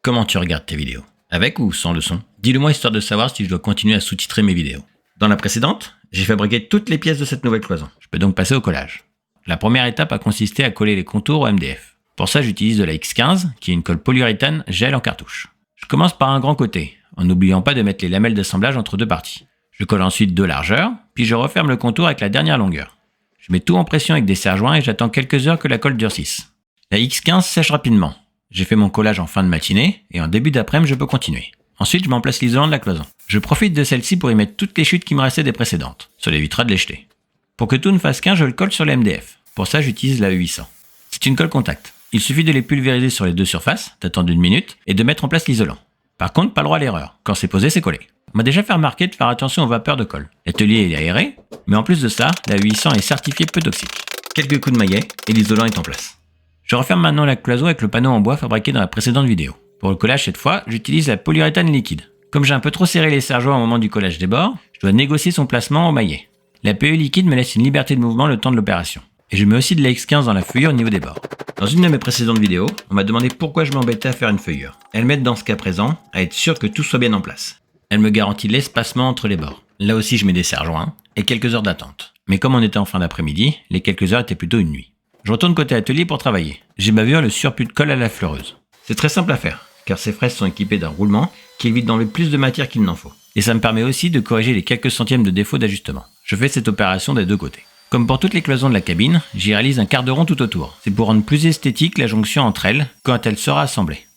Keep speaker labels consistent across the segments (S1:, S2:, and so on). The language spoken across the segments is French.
S1: Comment tu regardes tes vidéos? Avec ou sans le son? Dis-le-moi histoire de savoir si je dois continuer à sous-titrer mes vidéos. Dans la précédente, j'ai fabriqué toutes les pièces de cette nouvelle cloison. Je peux donc passer au collage. La première étape a consisté à coller les contours au MDF. Pour ça, j'utilise de la X15, qui est une colle polyuréthane gel en cartouche. Je commence par un grand côté, en n'oubliant pas de mettre les lamelles d'assemblage entre deux parties. Je colle ensuite deux largeurs, puis je referme le contour avec la dernière longueur. Je mets tout en pression avec des serre-joints et j'attends quelques heures que la colle durcisse. La X15 sèche rapidement. J'ai fait mon collage en fin de matinée, et en début d'après-midi, je peux continuer. Ensuite, je m'emplace l'isolant de la cloison. Je profite de celle-ci pour y mettre toutes les chutes qui me restaient des précédentes. Ça évitera de les jeter. Pour que tout ne fasse qu'un, je le colle sur le MDF. Pour ça, j'utilise la E800. C'est une colle contact. Il suffit de les pulvériser sur les deux surfaces, d'attendre 1 minute, et de mettre en place l'isolant. Par contre, pas le droit à l'erreur. Quand c'est posé, c'est collé. On m'a déjà fait remarquer de faire attention aux vapeurs de colle. L'atelier est aéré, mais en plus de ça, la E800 est certifiée peu toxique. Quelques coups de maillet, et l'isolant est en place. Je referme maintenant la cloison avec le panneau en bois fabriqué dans la précédente vidéo. Pour le collage cette fois, j'utilise la polyuréthane liquide. Comme j'ai un peu trop serré les serre-joints au moment du collage des bords, je dois négocier son placement au maillet. La PE liquide me laisse une liberté de mouvement le temps de l'opération. Et je mets aussi de la X15 dans la feuillure au niveau des bords. Dans une de mes précédentes vidéos, on m'a demandé pourquoi je m'embêtais à faire une feuillure. Elle m'aide dans ce cas présent à être sûr que tout soit bien en place. Elle me garantit l'espacement entre les bords. Là aussi je mets des serre-joints et quelques heures d'attente. Mais comme on était en fin d'après-midi, les quelques heures étaient plutôt une nuit. Je retourne côté atelier pour travailler. J'ai bavure le surplus de colle à la fleureuse. C'est très simple à faire, car ces fraises sont équipées d'un roulement qui évite d'enlever plus de matière qu'il n'en faut. Et ça me permet aussi de corriger les quelques centièmes de défaut d'ajustement. Je fais cette opération des deux côtés. Comme pour toutes les cloisons de la cabine, j'y réalise un quart de rond tout autour. C'est pour rendre plus esthétique la jonction entre elles quand elle sera assemblée.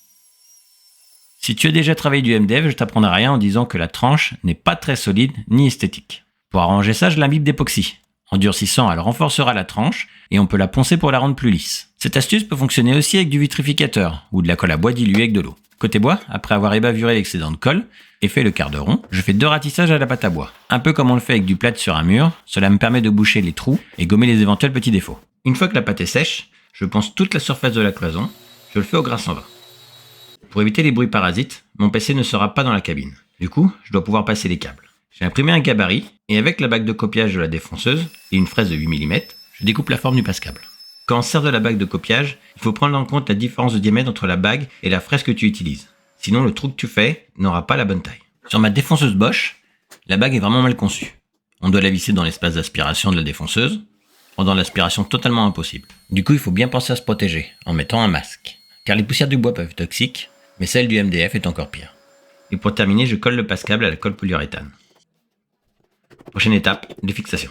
S1: Si tu as déjà travaillé du MDF, je t'apprendrai rien en disant que la tranche n'est pas très solide ni esthétique. Pour arranger ça, je l'imbibe d'époxy. En durcissant, elle renforcera la tranche et on peut la poncer pour la rendre plus lisse. Cette astuce peut fonctionner aussi avec du vitrificateur ou de la colle à bois diluée avec de l'eau. Côté bois, après avoir ébavuré l'excédent de colle et fait le quart de rond, je fais 2 ratissages à la pâte à bois. Un peu comme on le fait avec du plâtre sur un mur, cela me permet de boucher les trous et gommer les éventuels petits défauts. Une fois que la pâte est sèche, je ponce toute la surface de la cloison, je le fais au gras 120. Pour éviter les bruits parasites, mon PC ne sera pas dans la cabine. Du coup, je dois pouvoir passer les câbles. J'ai imprimé un gabarit et avec la bague de copiage de la défonceuse et une fraise de 8 mm, je découpe la forme du passe-câble. Quand on sert de la bague de copiage, il faut prendre en compte la différence de diamètre entre la bague et la fraise que tu utilises. Sinon, le trou que tu fais n'aura pas la bonne taille. Sur ma défonceuse Bosch, la bague est vraiment mal conçue. On doit la visser dans l'espace d'aspiration de la défonceuse, rendant l'aspiration totalement impossible. Du coup, il faut bien penser à se protéger en mettant un masque. Car les poussières du bois peuvent être toxiques, mais celle du MDF est encore pire. Et pour terminer, je colle le passe-câble à la colle polyuréthane. Prochaine étape, les fixations.